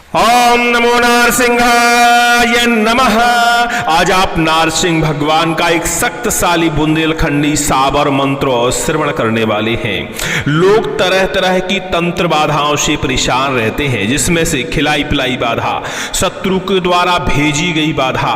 ओम नमो नारसिंहाय नमः। आज आप नारसिंह भगवान का एक शक्तिशाली बुंदेलखंडी साबर मंत्र श्रवण करने वाले हैं। लोग तरह तरह की तंत्र बाधाओं से परेशान रहते हैं, जिसमें से खिलाई पिलाई बाधा, शत्रु के द्वारा भेजी गई बाधा,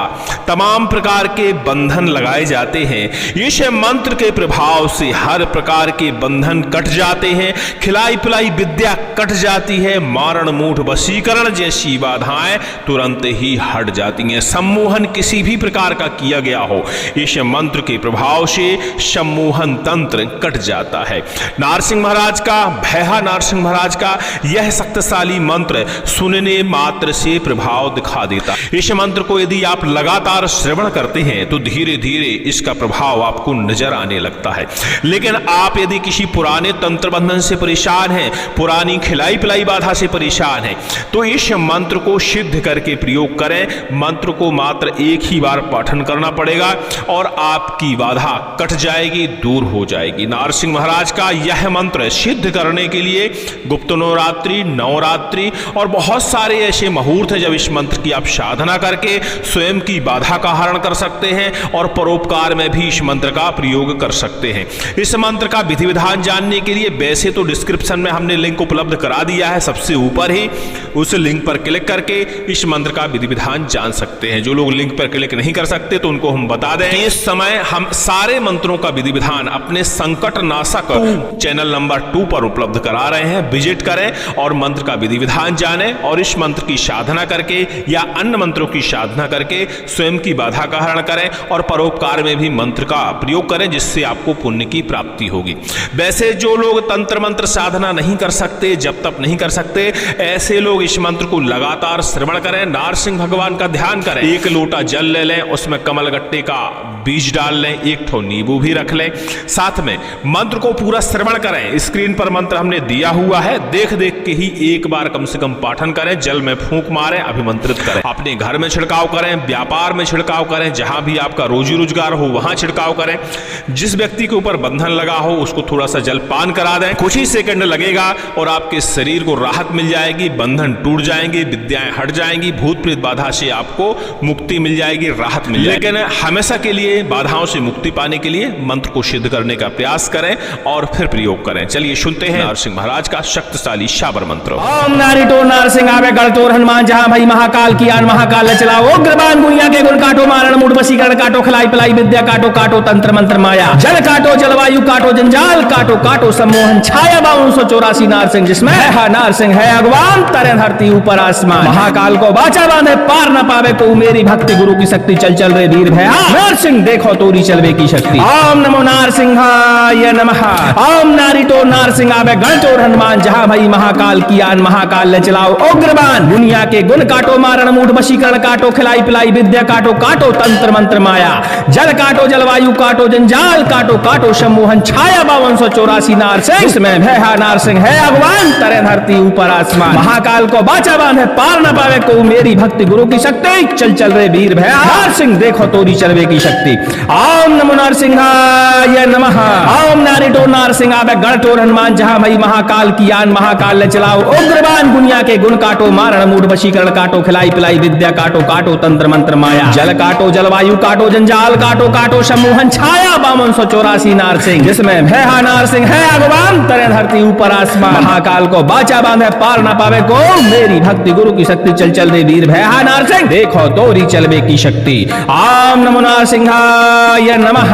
तमाम प्रकार के बंधन लगाए जाते हैं। इस मंत्र के प्रभाव से हर प्रकार के बंधन कट जाते हैं, खिलाई पिलाई विद्या कट जाती है, मारण मूठ वशीकरण जैसी बाधाएं तुरंत ही हट जाती हैं। सम्मोहन किसी भी प्रकार का किया गया हो, इस मंत्र के प्रभाव से सम्मोहन तंत्र कट जाता है। नारसिंह महाराज का, भैहा नारसिंह महाराज का यह शक्तिशाली मंत्र सुनने मात्र से प्रभाव दिखा देता है। इस मंत्र को यदि आप लगातार श्रवण करते हैं तो धीरे धीरे इसका प्रभाव आपको नजर आने लगता है। लेकिन आप यदि किसी पुराने तंत्र बंधन से परेशान हैं, पुरानी खिलाई पिलाई बाधा से परेशान हैं, तो इस मंत्र को सिद्ध करके प्रयोग करें। मंत्र को मात्र एक ही बार पठन करना पड़ेगा और आपकी बाधा कट जाएगी, दूर हो जाएगी। नारसिंह महाराज का यह मंत्र सिद्ध करने के लिए गुप्त नवरात्रि, नवरात्रि और बहुत सारे ऐसे मुहूर्त हैं जब इस मंत्र की आप साधना करके स्वयं की बाधा का हरण कर सकते हैं और परोपकार में भी इस मंत्र का प्रयोग कर सकते हैं। इस मंत्र का विधि विधान जानने के लिए वैसे तो डिस्क्रिप्शन में हमने लिंक उपलब्ध करा दिया है, सबसे ऊपर ही उस लिंक पर क्लिक करके इस मंत्र का विधि विधान जान सकते हैं। जो लोग लिंक पर क्लिक नहीं कर सकते तो उनको हम बता दें, इस समय हम सारे मंत्रों का विधि विधान अपने संकट नाशक चैनल नंबर 2 पर उपलब्ध करा रहे हैं। विजिट करें और मंत्र का विधि विधान जानें और इस मंत्र की साधना करके या अन्य मंत्रों की साधना करके स्वयं की बाधा का हरण करें और परोपकार में भी मंत्र का प्रयोग करें, जिससे आपको पुण्य की प्राप्ति होगी। वैसे जो लोग तंत्र मंत्र साधना नहीं कर सकते, जब तक नहीं कर सकते, ऐसे लोग इस मंत्र को लगातार श्रवण करें, नारसिंह भगवान का ध्यान करें। एक लोटा जल ले लें, उसमें कमलगट्टे का बीज डाल लें, एक ठो नींबू भी रख लें, साथ में मंत्र को पूरा श्रवण करें। स्क्रीन पर मंत्र हमने दिया हुआ है, देख देख के ही एक बार कम से कम पाठन करें, जल में फूंक मारें, अभिमंत्रित करें। अपने घर में छिड़काव करें, व्यापार में छिड़काव करें, जहां भी आपका रोजी रोजगार हो वहां छिड़काव करें। जिस व्यक्ति के ऊपर बंधन लगा हो उसको थोड़ा सा जल पान करा दें, कुछ ही सेकंड लगेगा और आपके शरीर को राहत मिल जाएगी, बंधन टूट जाएंगे, विद्याएं हट जाएंगी, भूत प्रेत बाधा से आपको मुक्ति मिल जाएगी, राहत मिल जाएगी। लेकिन हमेशा के लिए बाधाओं से मुक्ति पाने के लिए मंत्र को सिद्ध करने का प्रयास करें और फिर प्रयोग करें। चलिए सुनते हैं नारसिंह महाराज का शक्तिशाली शाबर मंत्र। ओम नारितो नारसिंह आवे गणतोर हनुमान जहां भई महाकाल की आन महाकाल चलाओ। उग्रबान गुनिया के गुण काटो, मारण मूठ वशीकरण काटो, खिलाई पिलाई विद्या काटो, काटो तंत्र मंत्र माया, जल काटो, जलवायु काटो, जंजाल काटो, काटो सम्मोहन छाया 5284 नारसिंह, जिसमें है नारसिंह है अगवान, तरे धरती ऊपर आसमान, महाकाल को बाचा बांधे पार न पावे को, मेरी भक्ति गुरु की शक्ति चल चल रे वीर भैया नारसिंह देखो तोरी चलवे की शक्ति। ओम नमो नारसिंहाय नमः। ओम नारितो नारसिंह आवे गणतोर हनुमान जहां भई महाकाल की आन महाकाल चलाओ। उग्रबान दुनिया के गुण काटो, मारण मूठ वशीकरण काटो, खिलाई पिलाई विद्या काटो, काटो तंत्र मंत्र माया, जल काटो, जलवायु काटो, जंजाल काटो, काटो सम्मोहन छाया 5284 नारसिंह, इसमें भैया नारसिंह है अगवान, तरे धरती ऊपर आसमान, महाकाल को बाचा बांधे पार न पावे को, मेरी भक्ति गुरु की शक्ति चल चल रे वीर भैया नारसिंह देखो तोरी चलवे की शक्ति। ओम नमो नारसिंहाय नमः। ओम नारितो नारसिंह आवे गणतोर हनुमान जहां भई महाकाल की आन महाकाल चलाओ। उग्रबान दुनिया के गुण काटो, मारण मूठ वशीकरण काटो, खिलाई पिलाई विद्या काटो, काटो तंत्र मंत्र माया, जल काटो, जलवायु काटो, जंजाल काटो, काटो सम्मोहन छाया 5284 नारसिंह, जिसमें भैया नारसिंह है अगवान, तरे धरती ऊपर आसमान, महाकाल को बाचा बांधे पार न पावे को, मेरी भक्ति गुरु की शक्ति चल चल रे वीर भैया नारसिंह देखो तोरी चलवे की शक्ति। ओम नमो नारसिंहाय नमः।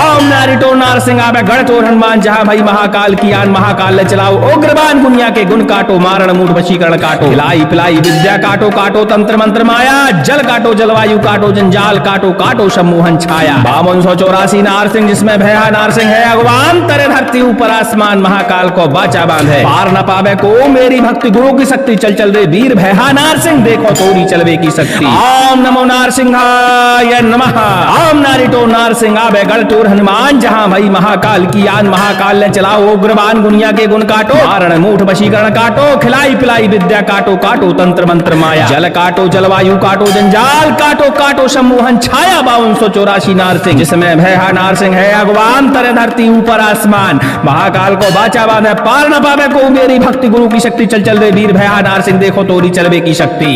ओम नारितो नारसिंह आवे गणतोर हनुमान जहां भई महाकाल की आन महाकाल चलाओ। उग्रबान दुनिया के गुण काटो, मारण मूठ वशीकरण काटो, खिलाई पिलाई विद्या काटो, काटो तंत्र मंत्र माया, जल काटो, जलवायु काटो, जंजाल काटो, काटो सम्मोहन छाया 5284 नारसिंह, जिसमें भैया नारसिंह है अगवान, तरे धरती ऊपर आसमान, महाकाल को बाचा बांधे पार न पावे को, मेरी भक्ति गुरु की शक्ति चल चल रे वीर भैया नारसिंह देखो तोरी चलवे की शक्ति। ओम नमो नारसिंहाय नमः। ओम नारिटो नारसिंह आवे गढ़ हनुमान जहां भई महाकाल की आन महाकाल ने चलाओ उग्रवान गुनिया के गुण काटो मारण मूठ वशीकरण काटो खिलाई पिलाई विद्या काटो काटो तंत्र मंत्र माया जल काटो जलवायु काटो जंजाल काटो काटो सम्मोहन छाया 5284 नारसिंह जिसमें भय है नारसिंह है अगवान तरे धरती ऊपर आसमान महाकाल को बाचा बांधे पार न पावे को मेरी भक्ति गुरु की शक्ति चल चल रे वीर भया नारसिंह देखो तोरी चलवे की शक्ति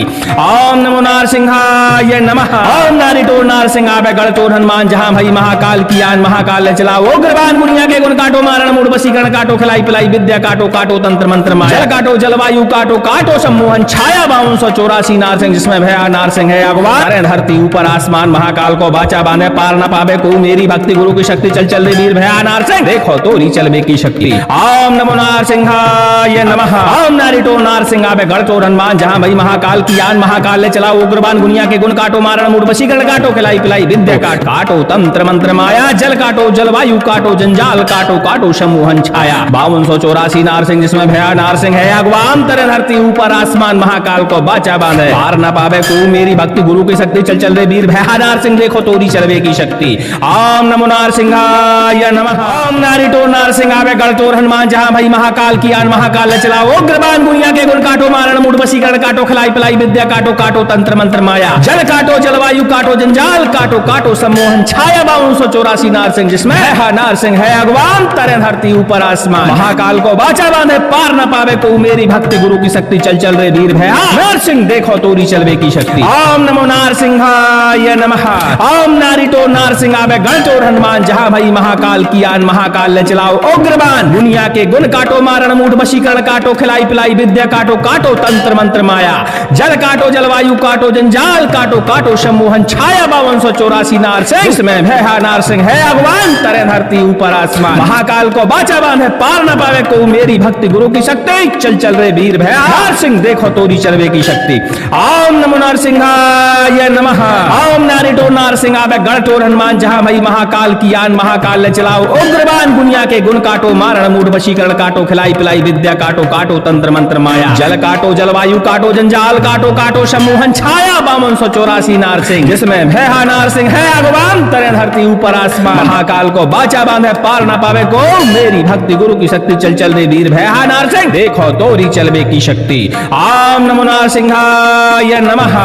ओम नमो नारसिंहाय नमः ओम नारिटो नारसिंह आवे गढ़ हनुमान जहां भई महाकाल की आन महाकाल ने चलाओ उग्रवान गुनिया के गुण काटो मारण मूड वशीकरण काटो खिलाई पिलाई विद्या काटो काटो तंत्र मंत्र माया जल काटो जलवायु काटो काटो सम्मोहन छाया 5284 नारसिंह जिसमें भया नारसिंह है अगवान धरती ऊपर आसमान महाकाल को बाचा बांधे पार न पावे को मेरी भक्ति गुरु की शक्ति चल चल रे वीर भया नारसिंह देखो तोरी चलवे की शक्ति ओम नमो नारसिंहाय नमः ओम नारिटो नारसिंह आवे गढ़ हनुमान जहां भई महाकाल की आन महाकाल ने चलाओ उग्रवान गुनिया के गुण काटो मारण मूड वशीकरण काटो खिलाई पिलाई विद्या काटो तंत्र मंत्र माया जल काटो जलवायु काटो जंजाल काटो काटो सम्मोहन छाया 5284 नारसिंह जिसमें भया नारसिंह है अगवान तरे धरती ऊपर आसमान महाकाल को बाचा बांधे पार न पावे को मेरी भक्ति गुरु की शक्ति चल चल रे वीर भया नारसिंह देखो तोरी चलवे की शक्ति ओम नमो नारसिंहाय नमः ओम नारिटो नारसिंह आवे गढ़ हनुमान जहां भई महाकाल की आन महाकाल ने चलाओ उग्रवान गुनिया के गुण काटो मारण मूड वशीकरण काटो खिलाई पिलाई विद्या काटो काटो तंत्र मंत्र माया जल काटो जलवायु काटो जंजाल काटो काटो सम्मोहन छाया 5284 नारसिंह जिसमें है नारसिंह है अगवान तरे धरती ऊपर आसमान महाकाल को बाचा बांधे पार न पावे को मेरी भक्ति गुरु की शक्ति चल चल रे वीर भया नारसिंह देखो तोरी चलवे की शक्ति ओम नमो नारसिंहाय नमः ओम नारिटो नारसिंह आवे गढ़ हनुमान जहां भई महाकाल की आन महाकाल ने चलाओ उग्रवान दुनिया के गुण काटो मारण मूठ वशीकरण काटो खिलाई पिलाई विद्या काटो काटो तंत्र मंत्र माया जल काटो जलवायु काटो जंजाल काटो काटो सम्मोहन छाया 5284 नारसिंह जिसमें भय है नारसिंह है अगवान तरे धरती ऊपर आसमान महाकाल को बाचा बांधे पार न पावे को मेरी भक्ति गुरु की शक्ति चल चल रे वीर भया नारसिंह देखो तोरी चलवे की शक्ति ओम नमो नारसिंहाय नमः ओम नारिटो नारसिंह आवे गढ़ हनुमान जहां भई महाकाल की आन महाकाल ने चलाओ उग्रवान गुनिया के गुण काटो मारण मूड वशीकरण काटो खिलाई पिलाई विद्या काटो काटो तंत्र मंत्र माया जल काटो जलवायु काटो जंजाल काटो काटो सम्मोहन छाया 5284 नारसिंह जिसमें भय है नारसिंह है अगवान तरे धरती ऊपर आसमान महाकाल को बाचा बांधे पार न पावे को मेरी भक्ति गुरु की शक्ति चल चल रे वीर भया नारसिंह देखो तोरी चलवे की शक्ति ओम नमो नारसिंहाय नमः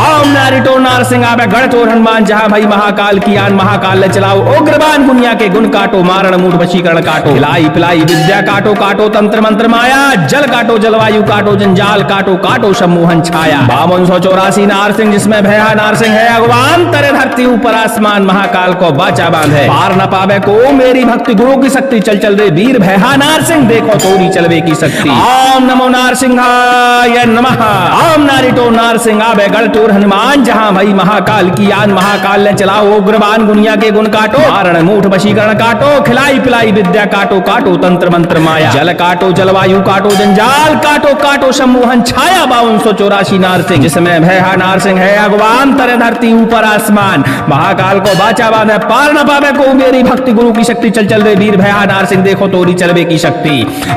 ओम नारिटो नारसिंह आवे गढ़ हनुमान जहां भई महाकाल की आन महाकाल ने चलाओ उग्रवान गुनिया के गुण काटो मारण मूठ वशीकरण काटो खिलाई पिलाई विद्या काटो काटो तंत्र मंत्र माया जल काटो जलवायु काटो जंजाल काटो काटो सम्मोहन छाया 5284 नारसिंह जिसमें भया नारसिंह है अगवान तरे धरती ऊपर आसमान महाकाल को बाचा बांधे पार न पावे को मेरी भक्ति गुरु की शक्ति चल चल रे वीर भया नारसिंह देखो तोरी चलवे की शक्ति ओम नमो नारसिंहाय नमः ओम नारिटो नारसिंह आवे गढ़ हनुमान जहां भई महाकाल की आन महाकाल ने चलाओ उग्रवान गुनिया के गुण काटो मारण मूठ वशीकरण काटो खिलाई पिलाई विद्या काटो काटो तंत्र मंत्र माया जल काटो जलवायु काटो जंजाल काटो काटो सम्मोहन छाया 5284 नारसिंह जिसमें भय है नारसिंह है अगवान तरे धरती ऊपर आसमान महाकाल को बाचा बांधे पार न पावे को मेरी भक्ति गुरु की शक्ति चल चल रे वीर भया नारसिंह देखो तोरी चलवे की शक्ति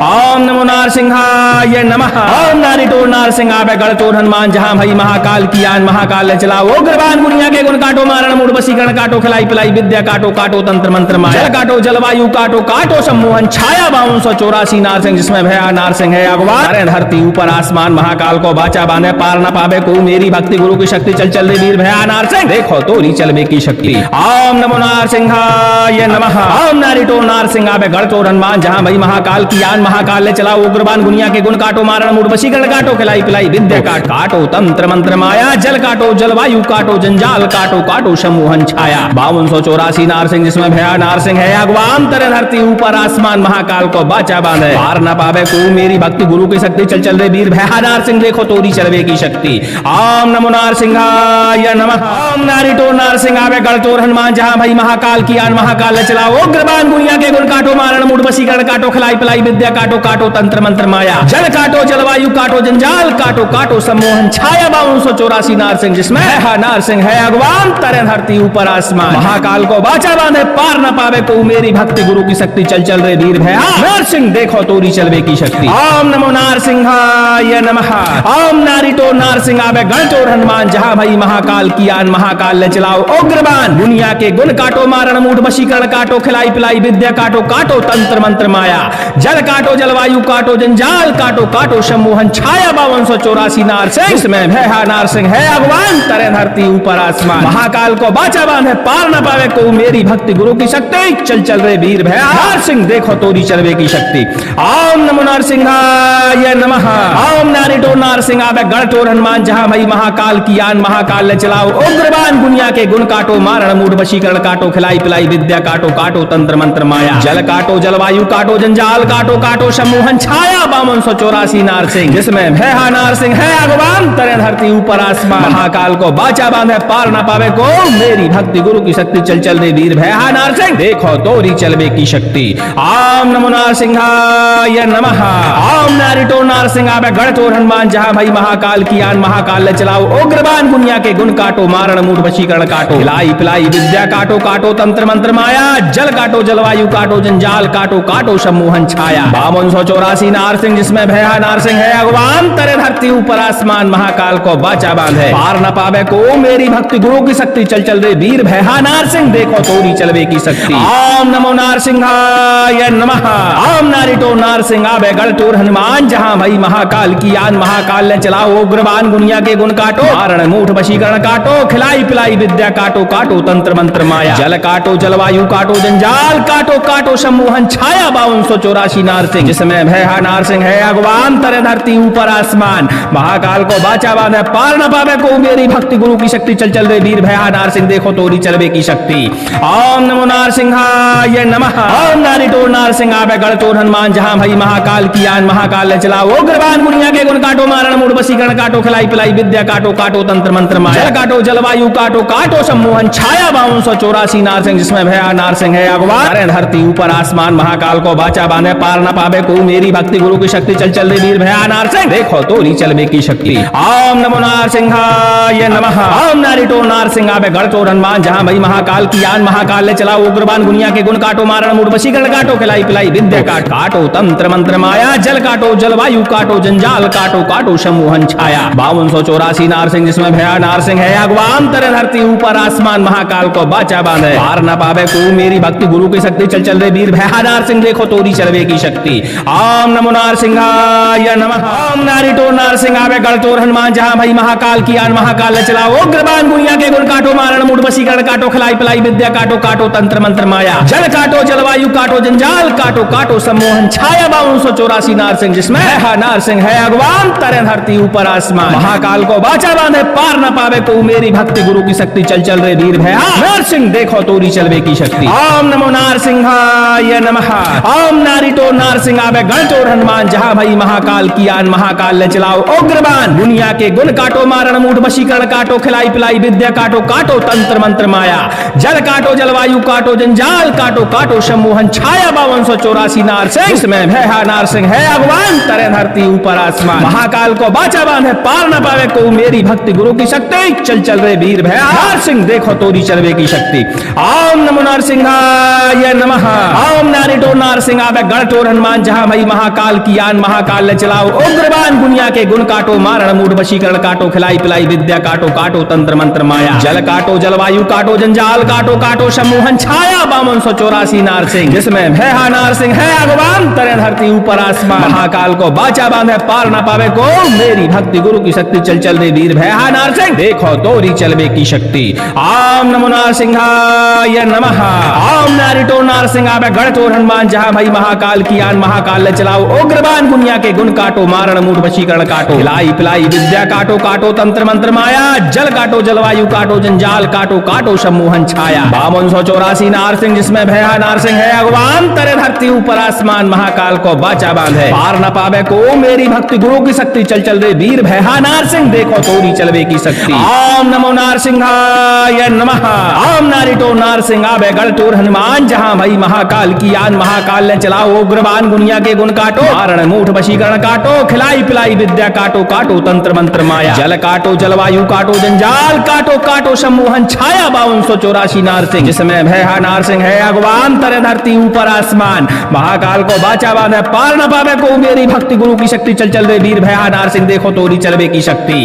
ओम नमो नारसिंहाय नमः ओम नारिटो नारसिंह आवे गढ़ हनुमान जहां भई महाकाल की आन महाकाल ने चलाओ उग्रवान गुनिया के गुण काटो मारण मूड वशीकरण काटो खिलाई पिलाई विद्या काटो काटो तंत्र मंत्र माया जल काटो जलवायु काटो काटो सम्मोहन छाया 5284 नारसिंह जिसमें भया नारसिंह है अगवान धरती ऊपर आसमान महाकाल को बाचा बांधे पार न पावे को मेरी भक्ति गुरु की शक्ति चल चल रे वीर भया नारसिंह देखो तोरी चलवे की शक्ति ओम नमो नारसिंहाय नमः ओम नारिटो नारसिंह आवे गढ़ हनुमान जहां भई महाकाल की आन महाकाल ने चलाओ उग्रवान गुनिया के गुण काटो मारण मूड वशीकरण काटो खिलाई पिलाई विद्या काटो तंत्र मंत्र माया जल काटो जलवायु काटो जंजाल काटो काटो सम्मोहन छाया 5284 नारसिंह जिसमें भया नारसिंह है अगवान तरे धरती ऊपर आसमान महाकाल को बाचा बांधे पार न पावे को मेरी भक्ति गुरु की शक्ति चल चल रे वीर भया नारसिंह देखो तोरी चलवे की शक्ति ओम नमो नारसिंहाय नमः ओम नारिटो नारसिंह आवे गढ़ हनुमान जहां भई महाकाल की आन महाकाल ने चलाओ उग्रवान गुनिया के गुण काटो मारण मूड वशीकरण काटो खिलाई पिलाई विद्या काटो काटो तंत्र मंत्र माया जल काटो जलवायु काटो जंजाल काटो काटो सम्मोहन छाया 5284 नारसिंह जिसमें है नारसिंह है अगवान तरे धरती ऊपर आसमान महाकाल को बाचा बांधे पार न पावे को मेरी भक्ति गुरु की शक्ति चल चल रे वीर भया नारसिंह देखो तोरी चलवे की शक्ति ओम नमो नारसिंहाय नमः ओम नारिटो नारसिंह आवे गढ़ हनुमान जहां भई महाकाल की आन महाकाल ने चलाओ उग्रवान ग्रबान दुनिया के गुण काटो मारण मूठ वशीकरण काटो खिलाई पिलाई विद्या काटो काटो तंत्र मंत्र माया जल काटो जलवायु काटो जंजाल काटो काटो सम्मोहन छाया 5284 नारसिंह इसमें भय हा नारसिंह है अगवान तरे धरती ऊपर आसमान महाकाल को बाचा बांधे पार न पावे को मेरी भक्ति गुरु की शक्ति चल चल रे वीर भय नारसिंह देखो तोरी चलवे की शक्ति ओम नमो नारसिंहाय नमः ओम नारिटो नारसिंह आवे गढ़ चोर हनुमान जहां भई महाकाल की आन महाकाल ले चलाओ उग्रवान दुनिया के गुण काटो मारण मूढ़ वशीकरण काटो खिलाई पिलाई विद्या काटो काटो तंत्र मंत्र माया जल काटो जलवायु काटो जंजाल काटो काटो सम्मोहन छाया 5284 नारसिंह जिसमें भय हा नारसिंह है अगवान तरे धरती ऊपर आसमान महाकाल को बाचा बांधे पार न पावे को मेरी भक्ति गुरु की शक्ति चल चल रे वीर भय हा नारसिंह देखो तोरी चलवे की शक्ति ओम नमो नारसिंहाय नमः ओम नारिटो नारसिंह आवे गढ़ चोर हनुमान जहां भई महाकाल की आन महाकाल ले चलाओ उग्रवान दुनिया के गुण काटो मारण मूढ़ वशीकरण काटो खिलाई पिलाई विद्या काटो काटो तंत्र मंत्र माया जल काटो जलवायु काटो जंजाल काटो काटो सम्मोहन छाया 5284 नारसिंह जिसमें भय हा नारसिंह है अगवान तरे धरती ऊपर आसमान महाकाल को बाचा बांधे पार न पावे को मेरी भक्ति गुरु की शक्ति चल चल रे वीर भय हा नारसिंह देखो तोरी चलवे की शक्ति ओम नमो नारसिंहाय नमः ओम नारिटो नारसिंह आवे गढ़ चोर हनुमान जहां भई महाकाल की आन महाकाल ले चलाओ उग्रवान दुनिया के गुण काटो मारण मूठ वशीकरण काटो खिलाई पिलाई विद्या काटो काटो तंत्र मंत्र माया जल काटो जलवायु काटो जंजाल काटो काटो सम्मोहन छाया 5284 नारसिंह जिसमें भय हा नारसिंह है अगवान तरे धरती ऊपर आसमान महाकाल को बाचा बांधे पार न पावे को मेरी भक्ति गुरु की शक्ति चल चल रे वीर भय हा नारसिंह देखो तोरी चलवे की शक्ति ओम नमो नारसिंहाय नमः ओम नारिटो नारसिंह आवे गढ़ चोर हनुमान जहां भई महाकाल की आन महाकाल ले चलाओ उग्रवान दुनिया के गुण काटो मारण मूढ़ वशीकरण काटो खिलाई पिलाई विद्या काटो काटो तंत्र मंत्र माया जल काटो जलवायु काटो काटो सम्मोहन छाया 5284 नारसिंह जिसमें भय हा नारसिंह है अगवान तरे धरती ऊपर आसमान महाकाल को बाचा बांधे पार न पावे को मेरी भक्ति गुरु की शक्ति चल चल रे वीर भय हा नारसिंह देखो तोरी चलवे की शक्ति ओम नमो नारसिंहाय नमः ओम नारिटो नारसिंह आवे गढ़ चोर हनुमान जहां भई महाकाल की आन महाकाल ले चलाओ उग्रवान दुनिया के गुण काटो मारण मूढ़ वशीकरण काटो खिलाई पिलाई विद्या काटो तंत्र मंत्र माया जल काटो जलवायु काटो जंजाल काटो काटो सम्मोहन छाया 5284 नारसिंह जिसमें भय हा नारसिंह है अगवान तरे धरती ऊपर आसमान महाकाल को बाचा बांधे पार न पावे को मेरी भक्ति गुरु की शक्ति चल चल रे वीर भय हा नारसिंह देखो तोरी चलवे की शक्ति ओम नमो नारसिंहाय नमः ओम नारिटो नारसिंह आवे गढ़ चोर हनुमान जहां भई महाकाल की आन महाकाल ले चलाओ उग्रवान दुनिया के गुण काटो मारण मूढ़ वशीकरण काटो खिलाई पिलाई विद्या काटो काटो तंत्र मंत्र माया जल काटो जलवायु काटो जंजाल काटो काटो सम्मोहन छाया 5284 नारसिंह जिसमें हा नारसिंह है अगवान तरे धरती ऊपर आसमान महाकाल को बाचा बांधे पार न पावे को मेरी भक्ति गुरु की शक्ति चल चल रे वीर भय हा नारसिंह देखो तोरी चलवे की शक्ति ओम नमो नारसिंहाय नमः ओम नारिटो नारसिंह आवे गढ़ चोर हनुमान जहां भई महाकाल की आन महाकाल ले चलाओ उग्रवान दुनिया के गुण काटो मारण मूढ़ वशीकरण काटो खिलाई पिलाई विद्या काटो काटो तंत्र मंत्र माया जल काटो जलवायु काटो जंजाल काटो काटो सम्मोहन छाया 5284 नारसिंह इसमें भय हा नारसिंह है अगवान तरे धरती ऊपर आसमान महाकाल को बाचा बांधे पार न पावे को मेरी भक्ति गुरु की शक्ति चल चल रे वीर भय हा नारसिंह देखो तोरी चलवे की शक्ति ओम नमो नारसिंहाय नमः ओम नारिटो नारसिंह आवे गढ़ चोर हनुमान जहां भई महाकाल की आन महाकाल ले चलाओ उग्रवान दुनिया के गुण काटो मारण मूढ़ वशीकरण काटो खिलाई पिलाई विद्या काटो काटो तंत्र मंत्र माया जल काटो जलवायु काटो जंजाल काटो काटो सम्मोहन छाया 5284 नारसिंह जिसमें भय हा नारसिंह है अगवान तरे धरती ऊपर आसमान महाकाल को बाचा बांधे पार न पावे को मेरी भक्ति गुरु की शक्ति चल चल रे वीर भय हा नारसिंह देखो तोरी चलवे की शक्ति ओम नमो नारसिंहाय नमः ओम नारिटो नारसिंह आवे गढ़ चोर हनुमान जहां भई महाकाल की आन महाकाल ले चलाओ उग्रवान दुनिया के गुण काटो मारण मूढ़ वशीकरण काटो खिलाई पिलाई विद्या काटो काटो तंत्र मंत्र माया जल काटो जलवायु काटो जंजाल काटो काटो सम्मोहन छाया 5284 नारसिंह जिसमें भय हा नारसिंह है अगवान तरे धरती ऊपर आसमान महाकाल को बाचा बांधे पार न पावे को मेरी भक्ति गुरु की शक्ति चल चल रे वीर भय हा नारसिंह देखो तोरी चलवे की शक्ति ओम नमो नारसिंहाय नमः ओम नारिटो नारसिंह आवे गढ़ चोर हनुमान जहां भई महाकाल की आन महाकाल ले चलाओ उग्रवान दुनिया के गुण काटो मारण मूढ़ वशीकरण काटो खिलाई पिलाई विद्या काटो काटो तंत्र मंत्र माया जल काटो जलवायु काटो जंजाल काटो काटो सम्मोहन छाया 5284 नारसिंह जिसमें भय हा नारसिंह है अगवान तरे धरती ऊपर आसमान महाकाल को बाचा बांधे पार न पावे को मेरी भक्ति गुरु की शक्ति चल चल रे वीर भय हा नारसिंह देखो तोरी चलवे की शक्ति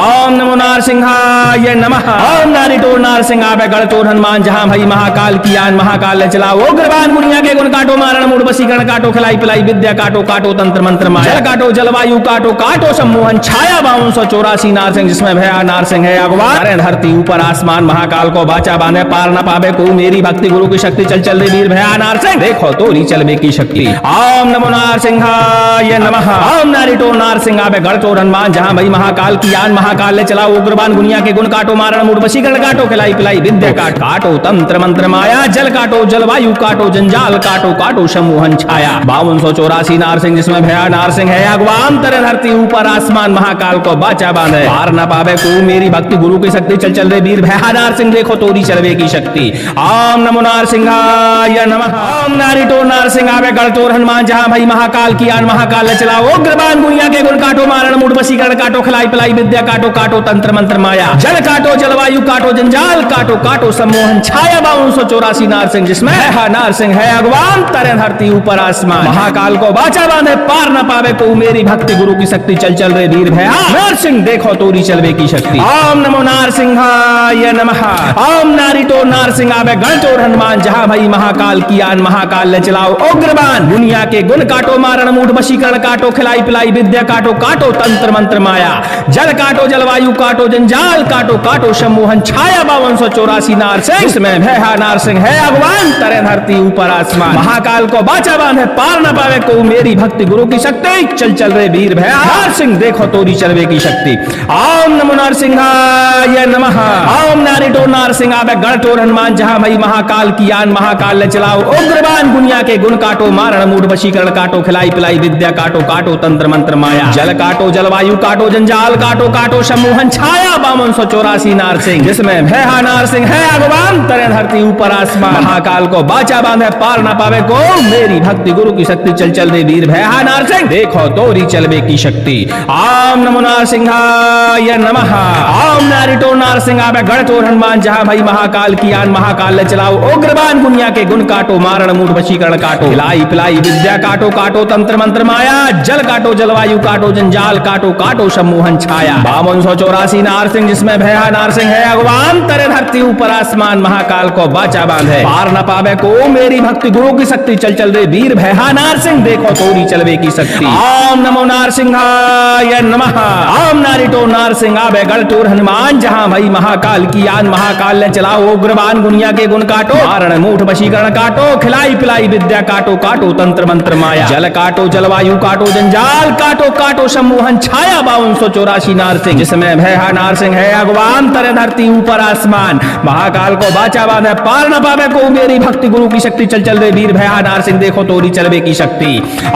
ओम नमो नारसिंहाय नमः ओम नारिटो नारसिंह सिंह आवे गढ़ चोर हनुमान जहां भई महाकाल की आन महाकाल चलाओ उग्रवान दुनिया के गुण काटो मारण मूड वशीकरण काटो खिलाई पिलाई विद्या काटो काटो तंत्र मंत्र माया जल काटो जलवायु काटो काटो सम्मोहन छाया 5284 नारसिंह जिसमें भया नारसिंह है अगवान धरती ऊपर आसमान महाकाल को बाचा बांधे पार न पावे को मेरी भक्ति गुरु की शक्ति चल चल रे वीर भया नारसिंह देखो तोरी चलबे की शक्ति ओम नमो नारसिंहाय नमः ओम नारिटो नारसिंह आवे गढ़ चोर हनुमान जहां भई महाकाल की आन महाकाल ले चलाओ उग्रवान दुनिया के गुण काटो मारण मूड वशीकरण काटो खिलाई पिलाई विद्या काटो तंत्र मंत्र माया जल काटो जलवायु काटो जंजाल काटो काटो सम्मोहन छाया 5284 नारसिंह जिसमें भया नारसिंह है अगवान तरह धरती ऊपर आसमान महाकाल को बाचा बांधे पार न पावे को मेरी भक्ति गुरु की शक्ति चल चल रे वीर भया नारसिंह देखो तोरी चलवे की शक्ति ओम नमो नारसिंहाय नमः ओम नारिटो नारसिंह आवे गढ़ चोर हनुमान जहां भई महाकाल की आन महाकाल चलाओ उग्रवान दुनिया के गुण काटो मारण मूड वशीकरण काटो खिलाई पिलाई विद्या काटो काटो तंत्र मंत्र माया जल काटो जलवायु काटो जंजाल काटो काटो सम्मोहन छाया 5284 नारसिंह जिसमें नारसिंह है अगवान तरह धरती ऊपर आसमान महाकाल को बाचा बांधे पार न पावे को मेरी भक्ति गुरु की शक्ति चल चल रे वीर भया नारसिंह देखो तोरी चलवे की शक्ति ओम नमो नारसिंहाय नमः ओम नारिटो नारसिंह आवे गढ़ चोर हनुमान जहां भई महाकाल की आन महाकाल ले चलाओ उग्रवान दुनिया के गुण काटो मारण मूड वशीकरण काटो खिलाई पिलाई विद्या काटो काटो तंत्र मंत्र माया जल काटो जलवायु काटो जंजाल काटो काटो सम्मोहन छाया 5284 नारसिंह इसमें भया नारसिंह है अगवान तरह धरती ऊपर आसमान महाकाल को बाचा बांधे पार न पावे को मेरी भक्ति गुरु की शक्ति चल चल रे वीर भया नारसिंह देखो तोरी चलवे की शक्ति ओम नमो नारसिंहाय नमः ओम नारिटो नारसिंह आवे गढ़ चोर हनुमान जहां भई महाकाल की आन महाकाल ले चलाओ उग्रवान दुनिया के गुण काटो मारण मूड वशीकरण काटो खिलाई पिलाई विद्या काटो काटो तंत्र मंत्र माया जल काटो जलवायु काटो जंजाल काटो काटो सम्मोहन छाया 5284 नारसिंह जिसमें भया नारसिंह है अगवान तरह धरती ऊपर आसमान महाकाल को बाचा बांधे पार न पावे को मेरी भक्ति गुरु की शक्ति चल चल रे वीर भया नारसिंह देखो तोरी चलवे की शक्ति ओम नमो नारसिंहाय नमः ओम नारिटो नारसिंह आवे गढ़ चोर हनुमान जहां भई महाकाल की आन महाकाल ले चलाओ उग्रवान दुनिया के गुण काटो मारण मूड वशीकरण काटो खिलाई पिलाई विद्या काटो काटो तंत्र मंत्र माया जल काटो जलवायु काटो जंजाल काटो काटो सम्मोहन छाया 5284 नारसिंह जिसमें भया नारसिंह है अगवान तरह धरती ऊपर आसमान महाकाल को बाचा बांधे पार न पावे को मेरी भक्ति गुरु की शक्ति चल चल रे वीर भया नारसिंह देखो तोरी चलवे की शक्ति ओम नमो नारसिंहाय नमः ओम नारिटो नारसिंह आवे गढ़ चोर हनुमान जहां भई महाकाल की आन महाकाल ले चलाओ उग्रवान दुनिया के गुण काटो मारण मूठ वशीकरण काटो खिलाई पिलाई विद्या काटो काटो तंत्र मंत्र माया जल काटो जलवायु काटो जंजाल काटो काटो सम्मोहन छाया 5284 नारसिंह जिसमें भया नारसिंह है अगवान तरह धरती ऊपर आसमान महाकाल को बाचा बांधे पार न पावे को मेरी भक्ति गुरु की शक्ति चल चल रे वीर भया नारसिंह देखो तोरी चलवे की शक्ति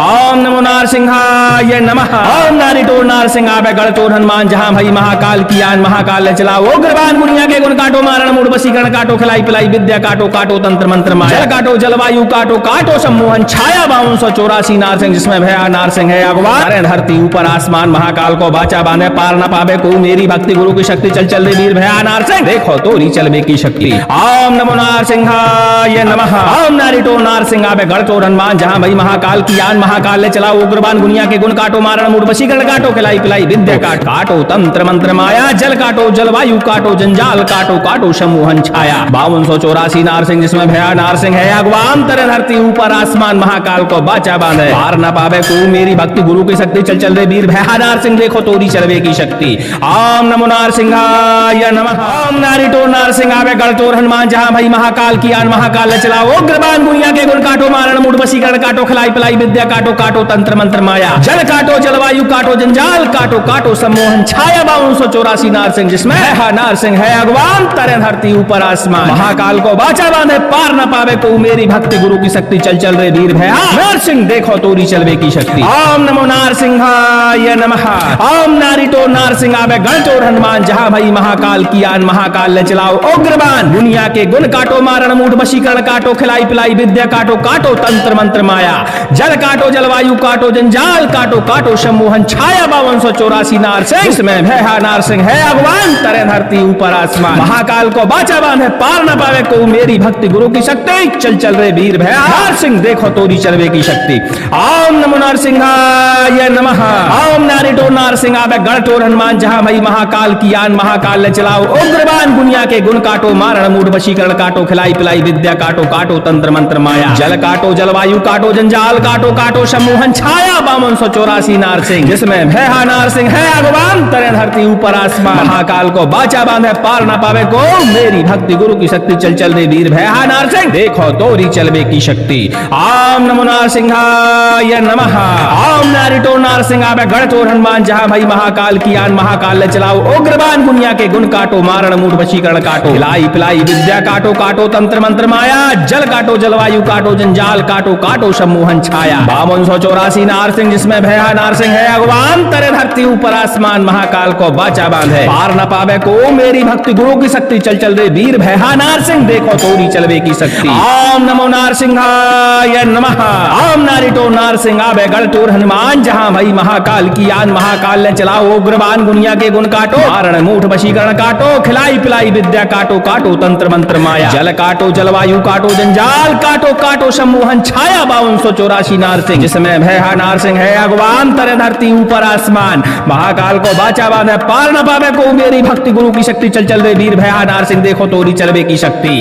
ओम नमो नारसिंहाय नमः ओम नारिटो नारसिंह आवे गढ़ चोर हनुमान जहां भई महाकाल की आन महाकाल ले चलाओ उग्रवान दुनिया के गुण काटो मारण मूड वशीकरण काटो खिलाई पिलाई विद्या काटो काटो तंत्र मंत्र माया जल काटो जलवायु काटो काटो सम्मोहन छाया 5284 नारसिंह जिसमें भया नारसिंह है अगवान धरती ऊपर आसमान महाकाल को बाचा बांधे पार न पावे को मेरी भक्ति गुरु की शक्ति चल चल रे वीर भया नारसिंह देखो तोरी चलवे की शक्ति ओम नमो नारसिंहाय नमः ओम नारिटो नारसिंह आवे गढ़ चोर हनुमान जहां भई महाकाल की आन महाकाल ले चलाओ उग्रवान दुनिया के गुण काटो मारण मूड वशीकरण काटो खिलाई पिलाई विद्या काटो तंत्र मंत्र माया जल काटो जलवायु काटो जंजाल काटो काटो सम्मोहन छाया 5284 नारसिंह जिसमें भया नारसिंह है अगवान तरह धरती ऊपर आसमान महाकाल को बाचा बांधे पार न पावे को मेरी भक्ति गुरु की शक्ति चल चल रे वीर भया नारसिंह देखो तोरी चलवे की शक्ति ओम नमो नारसिंहाय नमः ओम नारिटो नारसिंह आवे गढ़ चोर हनुमान जहां भई महाकाल की आन महाकाल ले चलाओ उग्रवान दुनिया के गुण काटो मारण मूड वशीकरण काटो खिलाई पिलाई विद्या काटो काटो तंत्र मंत्र माया जल काटो जलवायु काटो जंजाल काटो काटो सम्मोहन छाया 5284 नारसिंह जिसमें नारसिंह है अगवान तरह धरती ऊपर आसमान महाकाल को बाचा बांधे पार न पावे को मेरी भक्ति गुरु की शक्ति चल चल रे वीर भया नारसिंह देखो तोरी चलवे की शक्ति ओम नमो नारसिंहाय नमः ओम नारिटो नारसिंह आवे गढ़ चोर हनुमान जहां भई महाकाल की आन महाकाल ले चलाओ उग्रवान दुनिया के गुण काटो मारण मूठ वशीकरण काटो खिलाई पिलाई विद्या काटो काटो तंत्र मंत्र माया जल काटो जलवायु काटो जंजाल काटो काटो सम्मोहन छाया 5284 नारसिंह इसमें भया नारसिंह है अगवान तरह धरती ऊपर आसमान महाकाल को बाचा बांधे पार न पावे को मेरी भक्ति गुरु की शक्ति चल चल रे वीर भया नारसिंह देखो तोरी चलवे की शक्ति ओम नमो नारसिंहाय नमः ओम नारिटो नारसिंह आवे गढ़ चोर हनुमान जहां भई महाकाल की आन महाकाल ले चलाओ उग्रवान दुनिया दुनिया के गुण काटो मारण मूढ़ वशीकरण काटो खिलाई पिलाई विद्या काटो काटो तंत्र मंत्र माया जल काटो जलवायु काटो जंजाल काटो काटो सम्मोहन छाया 5284 नारसिंह जिसमें भय हा नारसिंह है अगवान तरे धरती ऊपर आसमान महाकाल को बाचा बांधे पार न पावे को मेरी भक्ति गुरु की शक्ति चल चल रे वीर भय हा नारसिंह देखो तोरी चलवे की शक्ति आम नमो नारसिंहाय नमः आम नारिटो नारसिंह आवे गढ़ चोर हनुमान जहां भाई महाकाल की आन महाकाल ले चलाओ उग्रबान दुनिया के गुण काटो मारण मूढ़ वशीकरण काटो खिलाई पिलाई विद्या काटो काटो तंत्र मंत्र माया जल काटो जलवायु काटो जंजाल काटो काटो सम्मोहन छाया 5284 नारसिंह जिसमें भय हा नारसिंह है अगवान तरे धरती ऊपर आसमान महाकाल को बाचा बांधे पार न पावे को मेरी भक्ति गुरु की शक्ति चल चल रे वीर भय हा नारसिंह देखो तोरी चलवे की शक्ति ओम नमो नारसिंहाय नमः ओम नारिटो नारसिंह आवे गढ़ चोर हनुमान जहां भाई महाकाल की आन महाकाल ले चलाओ उग्रबान दुनिया के गुण काटो मारण मूढ़ वशीकरण काटो खिलाई पिलाई विद्या काटो काटो तंत्र मंत्र माया जल काटो जलवायु काटो जंजाल काटो काटो सम्मोहन छाया 5284 नारसिंह जिसमें भय हा नारसिंह है अगवान तरे धरती ऊपर आसमान महाकाल को बाचा बांधे पार न पावे को मेरी भक्ति गुरु की शक्ति चल चल रे वीर भय हा नारसिंह देखो तोरी चलवे की शक्ति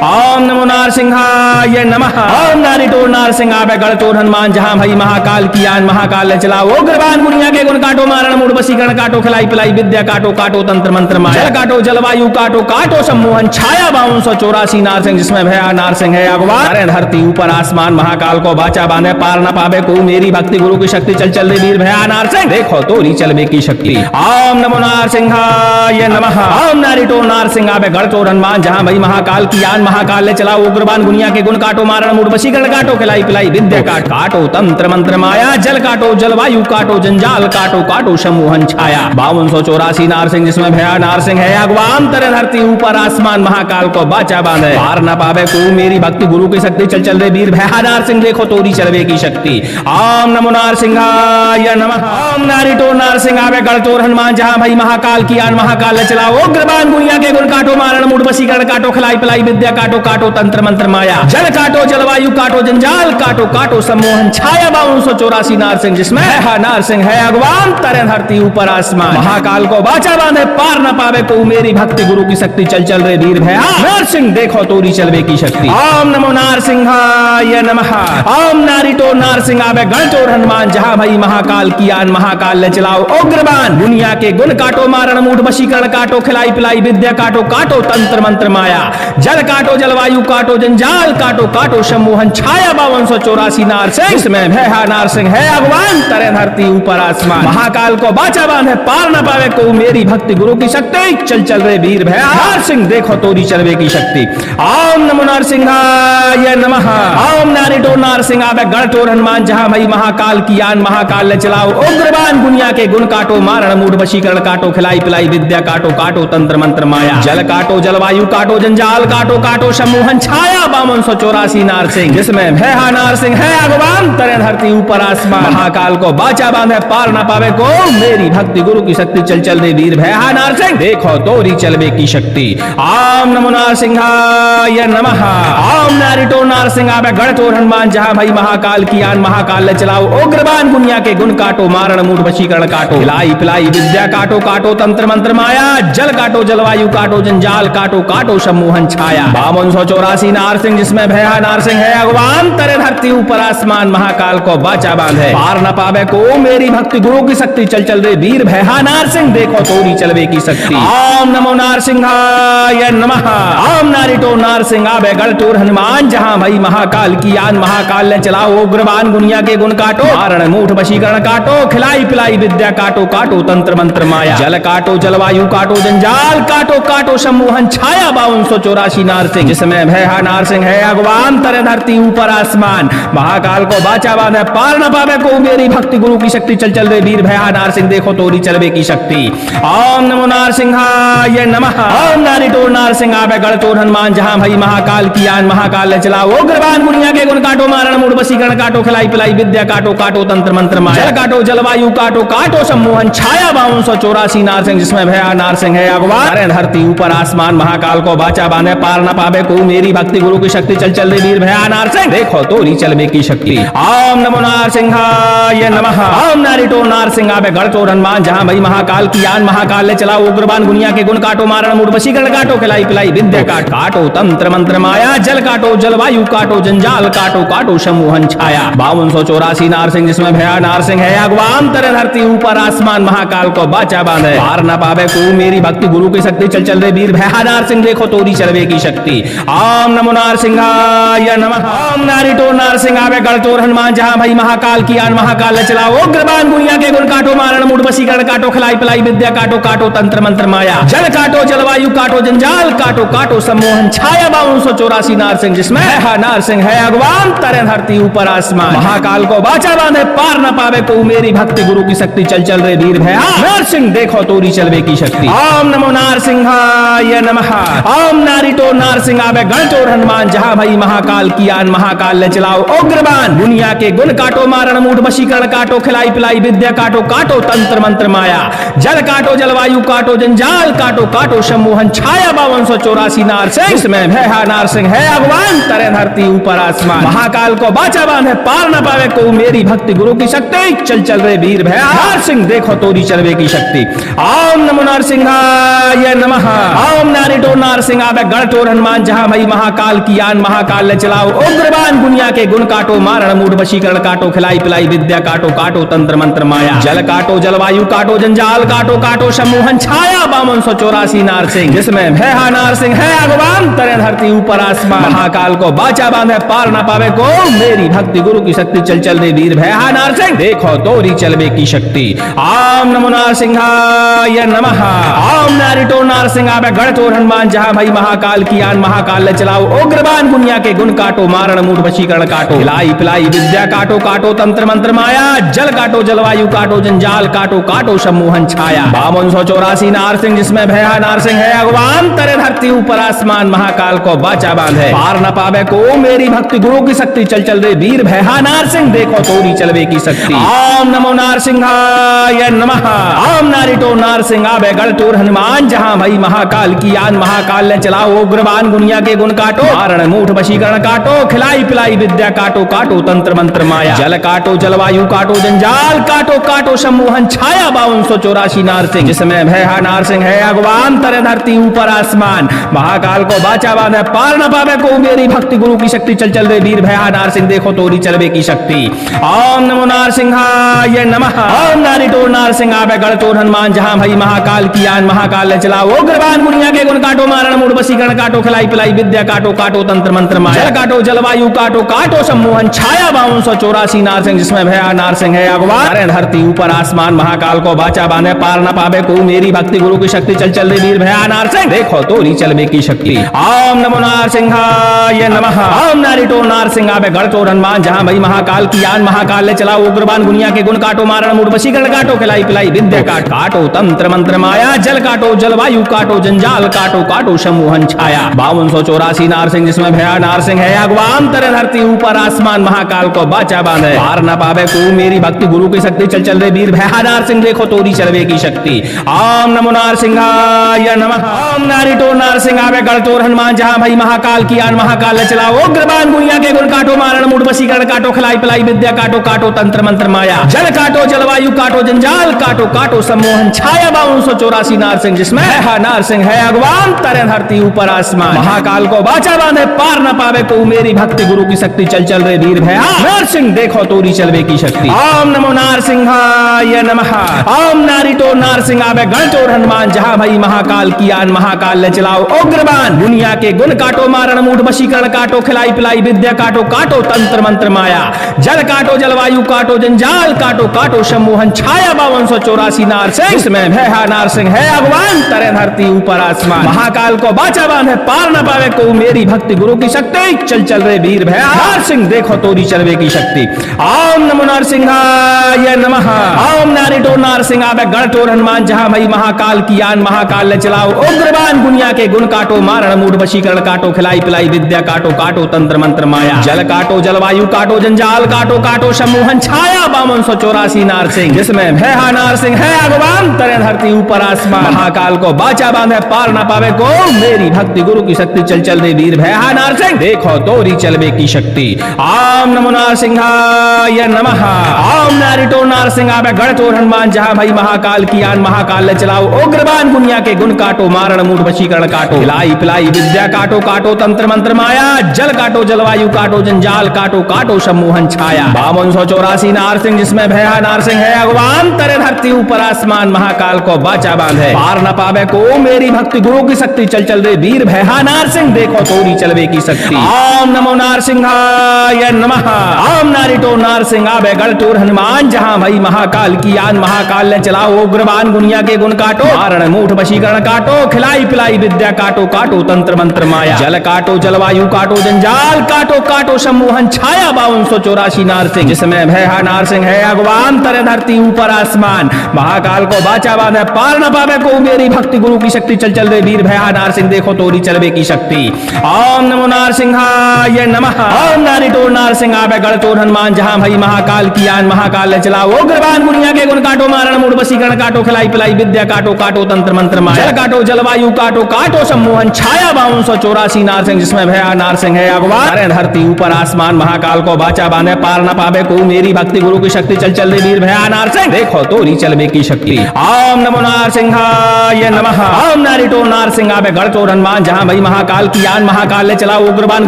ओम नमो नारसिंहाय नमः ओम नारिटो नारसिंह आवे गढ़ चोर हनुमान जहां भाई महाकाल की आन महाकाल ले चलाओ उग्रबान दुनिया के गुण काटो मारण मूढ़ वशीकरण काटो खिलाई पिलाई विद्या काटो काटो तंत्र मंत्र माया जल काटो जलवायु काटो काटो सम्मोहन छाया 5284 नारसिंह जिसमें भय हा नारसिंह है अगवान धरती ऊपर आसमान महाकाल को बाचा बांधे पार न पावे को मेरी भक्ति गुरु की शक्ति चल चल रे वीर भय हा नारसिंह देखो तोरी चलवे की शक्ति ओम नमो नारसिंहाय नमः ओम नारिटो नारसिंह आवे गढ़ चोर हनुमान जहां भाई महाकाल की आन महाकाल ले चलाओ उग्रबान दुनिया के गुण काटो मारण मूढ़ वशीकरण काटो खिलाई पिलाई विद्या काटो तंत्र मंत्र माया जल काटो जलवायु काटो जंजाल काटो काटो सम्मोहन छाया 5284 नारसिंह जिसमें भय हा नारसिंह है अगवान तरे धरती ऊपर आसमान महाकाल को बाचा बांधे पार न पावे को मेरी भक्ति गुरु की शक्ति चल चल रे वीर भय हा नारसिंह देखो तोरी चलवे की शक्ति ओम नमो नारसिंहाय नमः ओम नारिटो नारसिंह आवे गढ़ चोर हनुमान जहां भाई महाकाल की आन महाकाल ले चलाओ उग्रबान दुनिया के गुण काटो मारण मूढ़ वशीकरण काटो खिलाई पिलाई विद्या काटो काटो तंत्र मंत्र माया जल काटो जलवायु काटो जंजाल काटो काटो सम्मोहन छाया 5284 नारसिंह जिसमें भय हा नारसिंह है अगवान तरे धरती ऊपर आसमान महाकाल को बाचा बांधे पार न पावे को मेरी भक्ति गुरु की शक्ति चल चल रे वीर भय हा नारसिंह देखो तोरी चलवे की शक्ति ओम नमो नारसिंहाय नमः ओम नारिटो नारसिंह आवे गढ़ चोर हनुमान जहां भाई महाकाल की आन महाकाल ले चलाओ उग्रबान दुनिया के गुण काटो मारण मूढ़ वशीकरण काटो खिलाई पिलाई विद्या काटो काटो तंत्र मंत्र माया जल काटो जलवायु काटो जंजाल काटो काटो सम्मोहन छाया 5284 नारसिंह जिसमें भय हा नारसिंह है अगवान तरे धरती ऊपर आसमान महाकाल को बाचा बांधे पार न पावे को मेरी भक्ति गुरु की शक्ति चल चल रे वीर भय हा नारसिंह देखो तोरी चलवे की शक्ति ओम नमो नारसिंहाय नमः ओम नारिटो नारसिंह आवे गढ़ चोर हनुमान जहां भाई महाकाल की आन महाकाल ले चलाओ उग्रबान दुनिया के गुण काटो मारण मूढ़ वशीकरण काटो खिलाई पिलाई विद्या काटो काटो तंत्र मंत्र माया जल काटो जलवायु काटो जंजाल काटो काटो सम्मोहन छाया 5284 नारसिंह जिसमें भय हा नारसिंह है अगवान तरे धरती ऊपर आसमान महाकाल को बाचा बांधे पार न पावे को मेरी भक्ति गुरु की शक्ति चल चल रे वीर भय हा नारसिंह देखो तोरी चलवे की शक्ति ओम नमो नारसिंहाय नमः ओम नारिटो नारसिंह आवे गढ़ चोर हनुमान जहां भाई महाकाल की आन महाकाल ले चलाओ उग्रबान दुनिया के गुण काटो मारण मूढ़ वशीकरण काटो खिलाई पिलाई विद्या काटो काटो तंत्र मंत्र माया जल काटो जलवायु काटो जंजाल काटो काटो सम्मोहन छाया 5284 नारसिंह जिसमें भय हा नारसिंह है अगवान तरे धरती ऊपर आसमान महाकाल को बाचा बांधे पार न पावे को मेरी भक्ति गुरु की शक्ति चल चल रे वीर भय हा नारसिंह देखो तोरी चलवे की शक्ति ओम नमो नारसिंहाय नमः ओम नारिटो नारसिंह आवे गढ़ चोर हनुमान जहां भाई महाकाल की आन महाकाल ले चलाओ उग्रबान दुनिया के गुण काटो मारण मूढ़ वशीकरण काटो खिलाई पिलाई विद्या काटो काटो तंत्र मंत्र माया जल काटो जलवायु काटो जंजाल काटो काटो सम्मोहन छाया 5284 नारसिंह जिसमें भय हा नारसिंह है अगवान तरे धरती ऊपर आसमान महाकाल को बाचा बांधे पार न पावे को मेरी भक्ति गुरु की शक्ति चल चल रे वीर भय हा नारसिंह देखो तोरी चलवे की शक्ति ओम नमो नारसिंहाय नमः ओम नारिटो नारसिंह आवे गढ़ चोर हनुमान जहां भाई महाकाल की आन महाकाल ले चलाओ उग्रबान दुनिया के गुण काटो मारण मूढ़ वशीकरण काटो खिलाई पिलाई विद्या काटो काटो तंत्र मंत्र माया जल काटो जलवायु काटो काटो सम्मोहन छाया 5284 नारसिंह जिसमें भय हा नारसिंह है अगवान धरती ऊपर आसमान महाकाल को बाचा बांधे पार न पावे को मेरी भक्ति गुरु की शक्ति चल चल रे वीर भय हा नारसिंह देखो तोरी चलवे की शक्ति ओम नमो नारसिंहाय नमः ओम नारिटो नारसिंह आवे गढ़ चोर हनुमान जहां भाई महाकाल की आन महाकाल ले चलाओ उग्रबान दुनिया के गुण काटो मारण मूढ़ मूड वशीकरण काटो खिलाई पिलाई विद्या काटो तंत्र मंत्र माया जल काटो जलवायु काटो जंजाल काटो काटो समूहन छाया 5284 नारसिंह जिसमें भया नारसिंह है अगवान तरह धरती ऊपर आसमान महाकाल को बाचा बांधे पार न पावे को मेरी भक्ति गुरु की शक्ति चल चल रे वीर भया नारसिंह देखो तोरी चलवे की शक्ति ओम नमो नारसिंहाय नमः ओम नारितो नारसिंह आवे गढ़चोर हनुमान जहां भई महाकाल की आन महाकाल चलाओ उग्रबान गुनिया के गुण काटो मारण मूड वशीकरण काटो खिलाई पिलाई विद्या काटो काटो तंत्र मंत्र माया जल काटो जलवायु काटो जंजाल काटो काटो सम्मोहन छाया 5284 नारसिंह जिसमें है नारसिंह है अगवान तरह धरती ऊपर आसमान महाकाल को बाचा बांधे पार न पावे को मेरी भक्ति गुरु की शक्ति चल चल रे वीर भया नारसिंह देखो तोरी चलवे की शक्ति ओम नमो नारसिंहाय नमः ओम नारितो नारसिंह आवे गढ़चोर हनुमान जहां भई महाकाल की आन महाकाल ले चलाओ उग्रबान दुनिया के गुण काटो मारण मूड वशीकरण काटो खिलाई पिलाई विद्या काटो काटो तंत्र मंत्र माया जल काटो जलवायु काटो जंजाल काटो काटो सम्मोहन छाया 5284 नारसिंह इसमें भया नारसिंह है अगवान तरह धरती ऊपर आसमान महाकाल को बाचा बांधे पार न पावे को मेरी भक्ति गुरु की शक्ति चल चल रे वीर भया नारसिंह देखो तोरी चलवे की शक्ति ओम नमो नारसिंहाय नमः ओम नारितो नारसिंह आवे गढ़चोर हनुमान जहां भई महाकाल की आन महाकाल ले चलाओ उग्रबान दुनिया के गुण काटो मारण मूड वशीकरण काटो खिलाई पिलाई विद्या काटो काटो तंत्र मंत्र माया जल काटो जलवायु काटो जंजाल काटो काटो सम्मोहन छाया 5284 नारसिंह जिसमें भया नारसिंह है अगवान तरह धरती ऊपर आसमान महाकाल को बाचा बांधे पार न पावे को मेरी भक्ति गुरु की शक्ति चल चल रे वीर भया नारसिंह देखो तोरी चलवे की शक्ति ओम नमो नारसिंहाय नमः ओम नारितो नारसिंह आवे गढ़चोर हनुमान जहां भई महाकाल की आन महाकाल ले चलाओ उग्रबान दुनिया के गुण काटो मारण मूड वशीकरण काटो खिलाई पिलाई विद्या काटो काटो तंत्र मंत्र माया जल काटो जलवायु काटो जंजाल काटो काटो सम्मोहन छाया 5284 नारसिंह जिसमें भया नारसिंह है अगवान तरह धरती ऊपर आसमान महाकाल को बाचा बांधे पार न पावे को मेरी भक्ति गुरु की शक्ति चल चल रे वीर भया नारसिंह देखो तोरी चलवे की शक्ति ओम नमो नारसिंहाय नमः ओम नारितो नारसिंह आवे गढ़चोर हनुमान जहां भई महाकाल की आन महाकाल ले चलाओ उग्रबान दुनिया के गुण काटो मारण मूठ वशीकरण काटो खिलाई पिलाई विद्या काटो काटो तंत्र मंत्र माया जल काटो जलवायु काटो जंजाल काटो काटो सम्मोहन छाया 5284 नारसिंह जिसमें भया नारसिंह है अगवान तरह धरती ऊपर आसमान महाकाल को बाचा बांधे पार न पावे को मेरी भक्ति गुरु की शक्ति चल चल रे वीर भया नारसिंह देखो तोरी चलवे की शक्ति ओम नमो नारसिंहाय नमः ओम नारितो नारसिंह आवे गढ़चोर हनुमान जहां भई महाकाल की आन महाकाल ले चलाओ उग्रबान दुनिया के गुण काटो मारण मूड वशीकरण काटो खिलाई पिलाई विद्या काटो काटो तंत्र मंत्र माया जल काटो जलवायु काटो काटो सम्मोहन छाया 5284 नारसिंह जिसमें भया नारसिंह है अगवान तरह धरती ऊपर आसमान महाकाल को बाचा बांधे पार न पावे को मेरी भक्ति गुरु की शक्ति चल चल रे वीर भया नारसिंह देखो तोरी चलवे की शक्ति ओम नमो नारसिंहाय नमः ओम नारितो नारसिंह आवे गढ़चोर हनुमान जहां भई महाकाल की आन महाकाल ले चलाओ उग्रबान दुनिया के गुण काटो मारण मूड वशीकरण काटो खिलाई पिलाई विद्या काटो तंत्र मंत्र माया जल काटो जलवायु काटो जंजाल काटो काटो सम्मोहन छाया 5284 नारसिंह जिसमें भया नारसिंह है अगवान तरह धरती ऊपर आसमान महाकाल को बाचा बांधे पार न पावे को मेरी भक्ति गुरु की शक्ति चल चल रे वीर भया नारसिंह देखो तोरी चलवे की शक्ति ओम नमो नारसिंहाय नमः ओम नारितो नारसिंह आवे गढ़चोर हनुमान जहां भई महाकाल की आन महाकाल ले चलाओ उग्रबान दुनिया के गुण काटो मारण मूड वशीकरण काटो खिलाई पिलाई विद्या काटो काटो तंत्र मंत्र माया जल काटो जलवायु काटो जंजाल काटो काटो सम्मोहन छाया 5284 नारसिंह जिसमें है नारसिंह है अगवान तरह धरती ऊपर आसमान महाकाल को बाचा बांधे पार न पावे को मेरी भक्ति गुरु की शक्ति चल चल रे वीर भया नारसिंह देखो तोरी चलवे की शक्ति ओम नमो नारसिंहाय नमः ओम नारितो नारसिंह आवे गढ़चोर हनुमान जहां भई महाकाल की आन महाकाल ले चलाओ उग्रबान दुनिया के गुण काटो मारण मूड वशीकरण काटो खिलाई पिलाई विद्या काटो काटो तंत्र मंत्र माया जल काटो जलवायु काटो जंजाल काटो काटो सम्मोहन छाया 5284 नारसिंह इसमें भया नारसिंह है अगवान तरह धरती ऊपर आसमान महाकाल को बाचा बांधे पार न पावे को मेरी भक्ति गुरु की शक्ति चल चल रे वीर भया नारसिंह देखो तोरी चलवे की शक्ति ओम नमो नारसिंहाय नमः ओम नारितो नारसिंह आवे गढ़चोर हनुमान जहां भई महाकाल की आन महाकाल ले चलाओ उग्रबान दुनिया के गुण काटो मारण मूड वशीकरण काटो खिलाई पिलाई विद्या काटो काटो तंत्र मंत्र माया जल काटो जलवायु काटो जंजाल काटो काटो सम्मोहन छाया 5284 नारसिंह जिसमें भया नारसिंह है अगवान तरह धरती ऊपर आसमान महाकाल को बाचा बाचा बांधे पार न पावे को मेरी भक्ति गुरु की शक्ति चल चल रे वीर भया नारसिंह देखो तोरी चलवे की शक्ति। आम नमो नारसिंहाय नमः। आम नारिटो नारसिंह आवे गढ़ चोर हनुमान जहां भई महाकाल की आन महाकाल ले चलाओ उग्रबान गुनिया के गुण काटो मारण मूठ वशीकरण काटो खिलाई पिलाई विद्या काटो काटो तंत्र मंत्र माया जल काटो जलवायु काटो जंजाल काटो काटो सम्मोहन छाया। 5284 नारसिंह जिसमें भया नारसिंह है अगवान तरे धरती ऊपर आसमान महाकाल को बाचा बांधे पार न पावे को मेरी भक्ति गुरु की शक्ति चल चल रे वीर भया नारसिंह देखो तोरी चलवे की शक्ति। ओम नमो नारसिंहाय नमः। ओम नारिटो नारसिंह आवे गढ़ चोर हनुमान जहां भई महाकाल की आन महाकाल ले चलाओ उग्रबान गुनिया के गुण काटो मारण मूठ वशीकरण काटो खिलाई पिलाई विद्या काटो काटो तंत्र मंत्र माया जल काटो जलवायु काटो जंजाल काटो काटो सम्मोहन छाया। 5284 नारसिंह जिसमें भया नारसिंह है अगवान तरे धरती ऊपर आसमान महाकाल को बाचा बांधे पार न पावे को मेरी भक्ति गुरु की शक्ति चल चल रे वीर भया नारसिंह देखो तोरी चलवे की शक्ति। ओम नमो नारसिंहाय नमः। ओम नारिटो नारसिंह आवे गढ़ चोर हनुमान जहां भई महाकाल की आन महाकाल ले चलाओ उग्रबान गुनिया के गुण काटो मारण मूठ वशीकरण काटो खिलाई पिलाई विद्या काटो काटो तंत्र मंत्र माया जल काटो जलवायु काटो काटो सम्मोहन छाया। 5284 नारसिंह जिसमें भया नारसिंह है अगवान तरे धरती ऊपर आसमान महाकाल को बाचा बांधे पार न पावे को मेरी भक्ति गुरु की शक्ति चल चल रे वीर भया नारसिंह देखो तोरी चलवे की शक्ति। ओम नमो नारसिंहाय नमः। ओम नारिटो नारसिंह आवे गढ़ चोर हनुमान जहां भई महाकाल की आन महाकाल ले चलाओ उग्रबान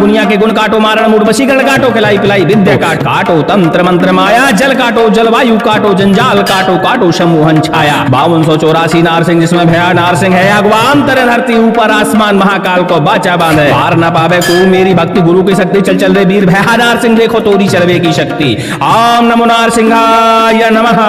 गुनिया के गुण काटो मारण मूठ वशीकरण काटो खिलाई पिलाई विद्या काटो तंत्र मंत्र माया जल काटो जलवायु काटो जंजाल काटो काटो सम्मोहन छाया। 5284 नारसिंह जिसमें भया नारसिंह है अगवान तरे धरती ऊपर आसमान महाकाल को बाचा बांधे पार न पावे को मेरी भक्ति गुरु की शक्ति चल चल रे वीर भया नारसिंह देखो तोरी चलवे की शक्ति। ओम नमो नारसिंहाय नमः।